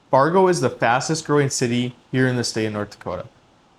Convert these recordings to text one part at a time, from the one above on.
Fargo is the fastest growing city here in the state of North Dakota.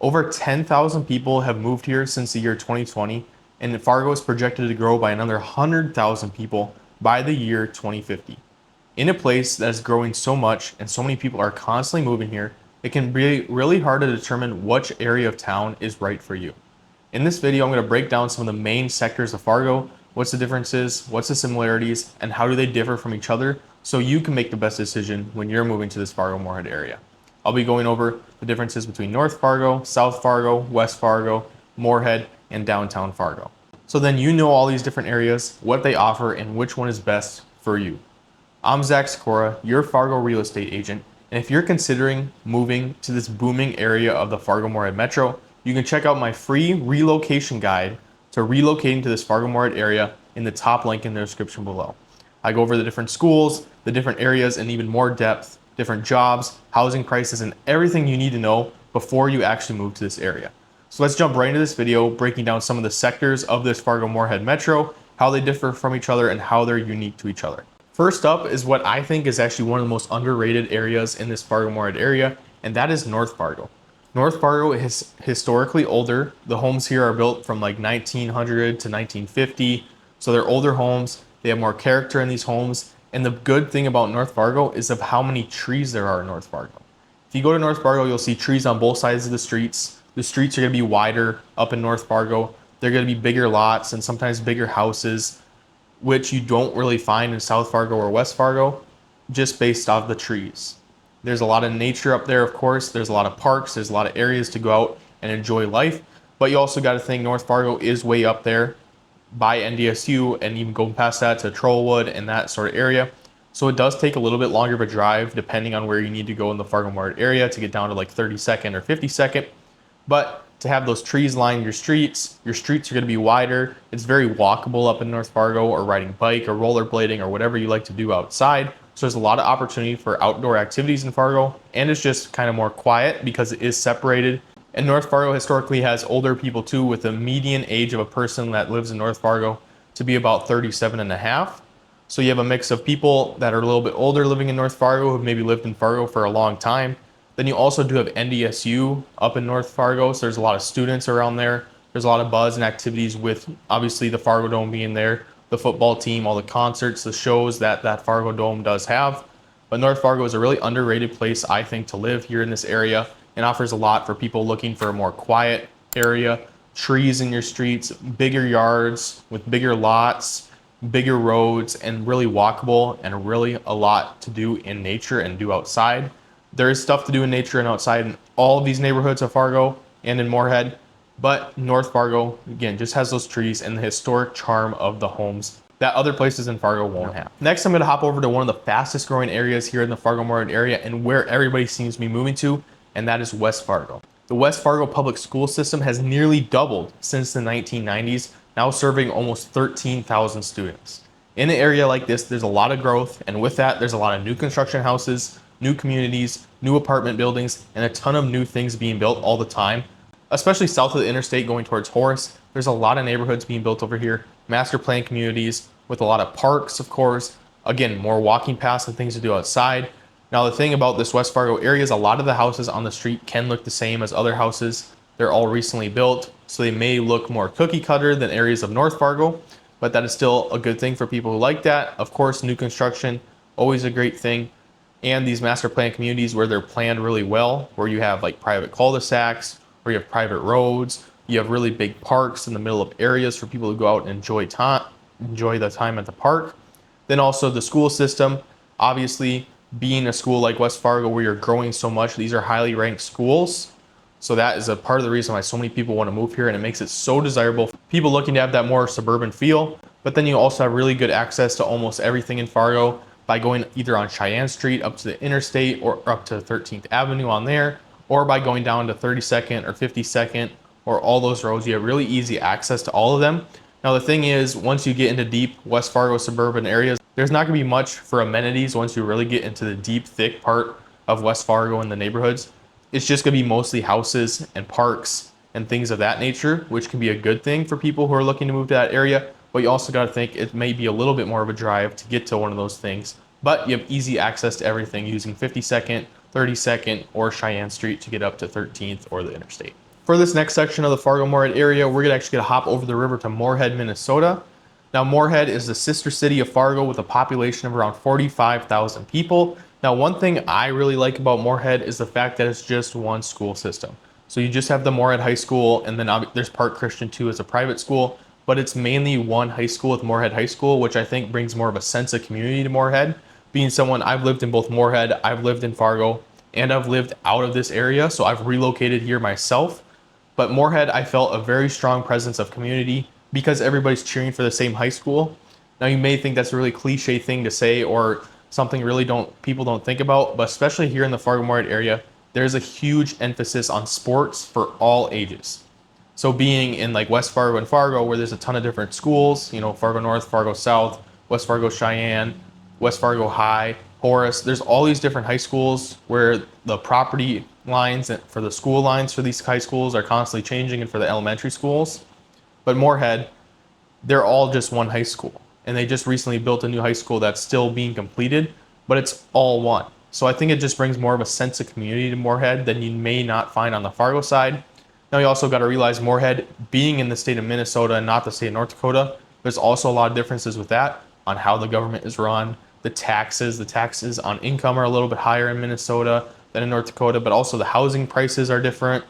Over 10,000 people have moved here since the year 2020, and Fargo is projected to grow by another 100,000 people by the year 2050. In a place that is growing so much and so many people are constantly moving here, it can be really hard to determine which area of town is right for you. In this video, I'm going to break down some of the main sectors of Fargo, what's the differences, what's the similarities, and how do they differ from each other so you can make the best decision when you're moving to this Fargo-Moorhead area. I'll be going over the differences between North Fargo, South Fargo, West Fargo, Moorhead, and downtown Fargo. So then you know all these different areas, what they offer, and which one is best for you. I'm Sykora, your Fargo real estate agent, and if you're considering moving to this booming area of the Fargo-Moorhead Metro, you can check out my free relocation guide to relocating to this Fargo-Moorhead area in the top link in the description below. I go over the different schools, the different areas in even more depth, different jobs, housing prices, and everything you need to know before you actually move to this area. So let's jump right into this video, breaking down some of the sectors of this Fargo-Moorhead Metro, how they differ from each other, and how they're unique to each other. First up is what I think is actually one of the most underrated areas in this Fargo-Moorhead area, and that is North Fargo. North Fargo is historically older. The homes here are built from like 1900 to 1950, so they're older homes. They have more character in these homes, and the good thing about North Fargo is of how many trees there are in North Fargo. If you go to North Fargo, you'll see trees on both sides of the streets. The streets are going to be wider up in North Fargo. They're going to be bigger lots and sometimes bigger houses, which you don't really find in South Fargo or West Fargo, just based off the trees. There's a lot of nature up there, of course. There's a lot of parks. There's a lot of areas to go out and enjoy life. But you also got to think North Fargo is way up there by NDSU and even going past that to Trollwood and that sort of area. So it does take a little bit longer of a drive depending on where you need to go in the Fargo-Moorhead area to get down to like 32nd or 52nd. But to have those trees line your streets are going to be wider. It's very walkable up in North Fargo, or riding bike or rollerblading or whatever you like to do outside. So there's a lot of opportunity for outdoor activities in Fargo, and it's just kind of more quiet because it is separated. And North Fargo historically has older people too, with the median age of a person that lives in North Fargo to be about 37 and a half. So you have a mix of people that are a little bit older living in North Fargo who've maybe lived in Fargo for a long time. Then you also do have NDSU up in North Fargo, so there's a lot of students around there. There's a lot of buzz and activities with obviously the Fargo Dome being there, the football team, all the concerts, the shows that Fargo Dome does have. But North Fargo is a really underrated place, I think, to live here in this area, and offers a lot for people looking for a more quiet area, trees in your streets, bigger yards with bigger lots, bigger roads, and really walkable, and really a lot to do in nature and do outside. There is stuff to do in nature and outside in all of these neighborhoods of Fargo and in Moorhead, but North Fargo, again, just has those trees and the historic charm of the homes that other places in Fargo won't have. Next, I'm going to hop over to one of the fastest growing areas here in the Fargo-Moorhead area and where everybody seems to be moving to, and that is West Fargo. The West Fargo public school system has nearly doubled since the 1990s, now serving almost 13,000 students. In an area like this, there's a lot of growth, and with that, there's a lot of new construction houses, new communities, new apartment buildings, and a ton of new things being built all the time. Especially south of the interstate going towards Horace, there's a lot of neighborhoods being built over here, master plan communities with a lot of parks, of course. Again, more walking paths and things to do outside. Now, the thing about this West Fargo area is a lot of the houses on the street can look the same as other houses. They're all recently built, so they may look more cookie cutter than areas of North Fargo, but that is still a good thing for people who like that. Of course, new construction, always a great thing. And these master plan communities where they're planned really well, where you have like private cul-de-sacs, where you have private roads, you have really big parks in the middle of areas for people to go out and enjoy the time at the park. Then also the school system, obviously being a school like West Fargo where you're growing so much, these are highly ranked schools. So that is a part of the reason why so many people want to move here, and it makes it so desirable for people looking to have that more suburban feel. But then you also have really good access to almost everything in Fargo by going either on Cheyenne Street up to the interstate or up to 13th Avenue on there, or by going down to 32nd or 52nd or all those roads. You have really easy access to all of them. Now the thing is, once you get into deep West Fargo suburban areas, there's not going to be much for amenities once you really get into the deep, thick part of West Fargo and the neighborhoods. It's just going to be mostly houses and parks and things of that nature, which can be a good thing for people who are looking to move to that area. But you also got to think it may be a little bit more of a drive to get to one of those things but you have easy access to everything using 52nd, 32nd, or Cheyenne Street to get up to 13th or the interstate. For this next section of the Fargo-Moorhead area, we're gonna actually hop over the river to Moorhead, Minnesota. Now, Moorhead is the sister city of Fargo with a population of around 45,000 people. Now, one thing I really like about Moorhead is the fact that it's just one school system. So you just have the Moorhead High School, and then there's Park Christian too as a private school, but it's mainly one high school with Moorhead High School, which I think brings more of a sense of community to Moorhead. Being someone, I've lived in both Moorhead, I've lived in Fargo, and I've lived out of this area, so I've relocated here myself. But Moorhead, I felt a very strong presence of community because everybody's cheering for the same high school. Now, you may think that's a really cliche thing to say or something really people don't think about, but especially here in the Fargo-Moorhead area, there's a huge emphasis on sports for all ages. So being in like West Fargo and Fargo, where there's a ton of different schools, you know, Fargo North, Fargo South, West Fargo Cheyenne, West Fargo High, Horace, there's all these different high schools where the property lines for the school lines for these high schools are constantly changing, and for the elementary schools. But Moorhead, they're all just one high school. And they just recently built a new high school that's still being completed, but it's all one. So I think it just brings more of a sense of community to Moorhead than you may not find on the Fargo side. Now, you also got to realize Moorhead being in the state of Minnesota and not the state of North Dakota, there's also a lot of differences with that on how the government is run, the taxes on income are a little bit higher in Minnesota than in North Dakota, but also the housing prices are different.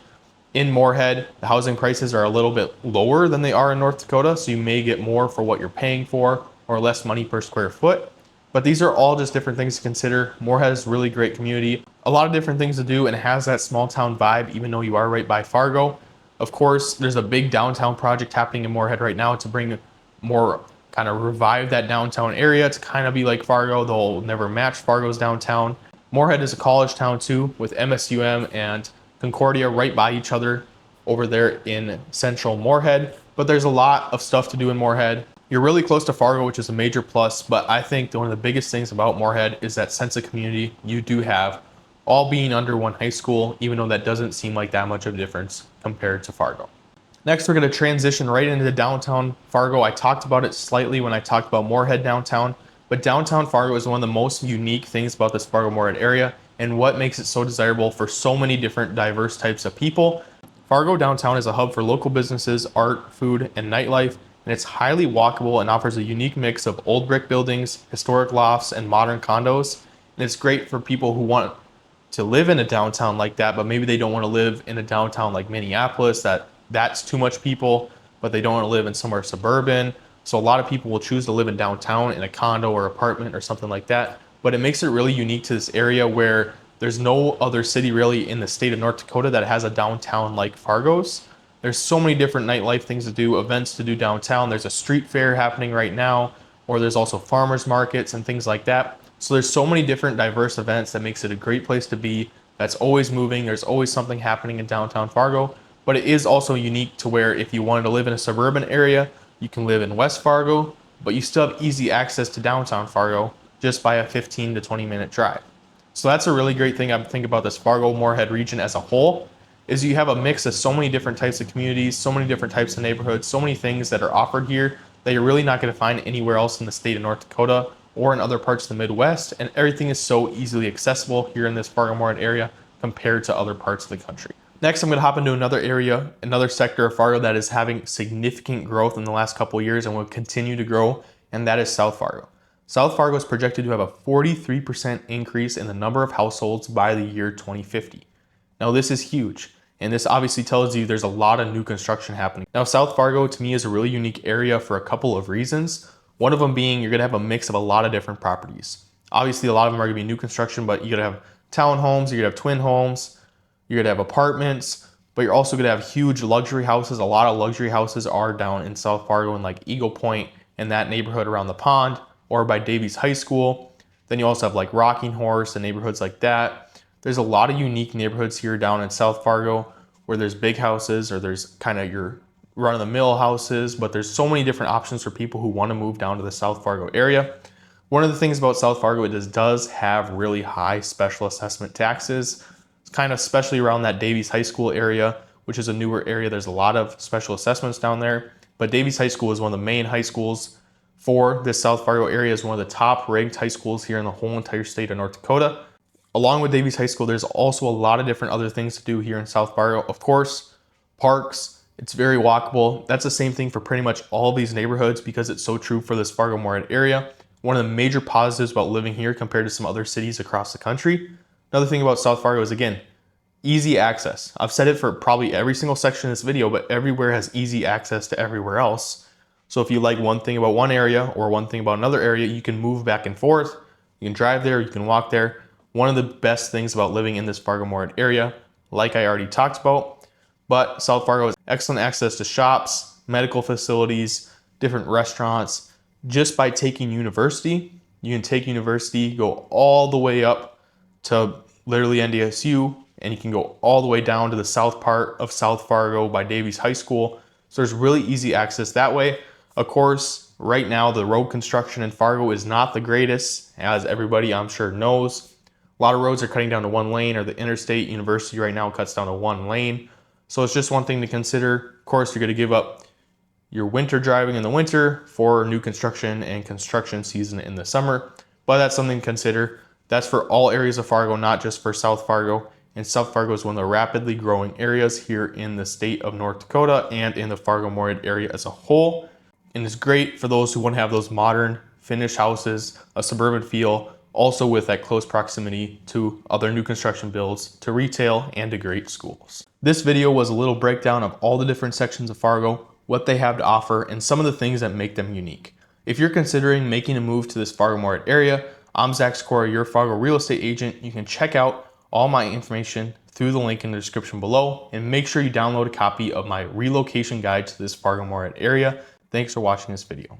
In Moorhead, the housing prices are a little bit lower than they are in North Dakota, so you may get more for what you're paying for or less money per square foot. But these are all just different things to consider. Moorhead has really great community, a lot of different things to do, and it has that small town vibe, even though you are right by Fargo. Of course, there's a big downtown project happening in Moorhead right now to bring more, kind of revive that downtown area to kind of be like Fargo. They'll never match Fargo's downtown. Moorhead is a college town too, with MSUM and Concordia right by each other over there in central Moorhead. But there's a lot of stuff to do in Moorhead. You're really close to Fargo, which is a major plus, but I think one of the biggest things about Moorhead is that sense of community you do have, all being under one high school, even though that doesn't seem like that much of a difference compared to Fargo. Next, we're going to transition right into downtown Fargo. I talked about it slightly when I talked about Moorhead downtown, but downtown Fargo is one of the most unique things about this Fargo-Moorhead area and what makes it so desirable for so many different diverse types of people. Fargo downtown is a hub for local businesses, art, food, and nightlife, and it's highly walkable and offers a unique mix of old brick buildings, historic lofts, and modern condos. And it's great for people who want to live in a downtown like that, but maybe they don't want to live in a downtown like Minneapolis, that's too much people, but they don't want to live in somewhere suburban. So a lot of people will choose to live in downtown in a condo or apartment or something like that. But it makes it really unique to this area where there's no other city really in the state of North Dakota that has a downtown like Fargo's. There's so many different nightlife things to do, events to do downtown. There's a street fair happening right now, or there's also farmers markets and things like that. So there's so many different diverse events that makes it a great place to be. That's always moving. There's always something happening in downtown Fargo, but it is also unique to where if you wanted to live in a suburban area, you can live in West Fargo, but you still have easy access to downtown Fargo just by a 15 to 20 minute drive. So that's a really great thing I think about this Fargo-Moorhead region as a whole, is you have a mix of so many different types of communities, so many different types of neighborhoods, so many things that are offered here that you're really not going to find anywhere else in the state of North Dakota or in other parts of the Midwest, and everything is so easily accessible here in this Fargo-Moorhead area compared to other parts of the country. Next, I'm going to hop into another area, another sector of Fargo that is having significant growth in the last couple of years and will continue to grow, and that is South Fargo. South Fargo is projected to have a 43% increase in the number of households by the year 2050. Now, this is huge, and this obviously tells you there's a lot of new construction happening. Now, South Fargo to me is a really unique area for a couple of reasons. One of them being you're going to have a mix of a lot of different properties. Obviously, a lot of them are going to be new construction, but you're going to have townhomes, you're going to have twin homes, you're going to have apartments, but you're also going to have huge luxury houses. A lot of luxury houses are down in South Fargo in like Eagle Point and that neighborhood around the pond or by Davies High School. Then you also have like Rocking Horse and neighborhoods like that. There's a lot of unique neighborhoods here down in South Fargo where there's big houses or there's kind of your run-of-the-mill houses, but there's so many different options for people who want to move down to the South Fargo area. One of the things about South Fargo, it does have really high special assessment taxes. It's kind of especially around that Davies High School area, which is a newer area. There's a lot of special assessments down there, but Davies High School is one of the main high schools for this South Fargo area as one of the top ranked high schools here in the whole entire state of North Dakota. Along with Davies High School, there's also a lot of different other things to do here in South Fargo. Of course, parks, it's very walkable. That's the same thing for pretty much all these neighborhoods because it's so true for this Fargo-Moorhead area. One of the major positives about living here compared to some other cities across the country. Another thing about South Fargo is, again, easy access. I've said it for probably every single section of this video, but everywhere has easy access to everywhere else. So if you like one thing about one area or one thing about another area, you can move back and forth. You can drive there, you can walk there. One of the best things about living in this Fargo-Moorhead area, like I already talked about, but South Fargo has excellent access to shops, medical facilities, different restaurants. Just by taking university, you can take university, go all the way up to literally NDSU, and you can go all the way down to the south part of South Fargo by Davies High School. So there's really easy access that way. Of course, right now the road construction in Fargo is not the greatest, as everybody I'm sure knows. A lot of roads are cutting down to one lane, or the interstate university right now cuts down to one lane. So it's just one thing to consider. Of course, you're going to give up your winter driving in the winter for new construction and construction season in the summer, but that's something to consider. That's for all areas of Fargo, not just for South Fargo. And South Fargo is one of the rapidly growing areas here in the state of North Dakota and in the Fargo-Moorhead area as a whole. And it's great for those who want to have those modern finished houses, a suburban feel, also with that close proximity to other new construction builds, to retail, and to great schools. This video was a little breakdown of all the different sections of Fargo, what they have to offer, and some of the things that make them unique. If you're considering making a move to this Fargo-Moorhead area, I'm Sykora, your Fargo real estate agent. You can check out all my information through the link in the description below, and make sure you download a copy of my relocation guide to this Fargo-Moorhead area. Thanks for watching this video.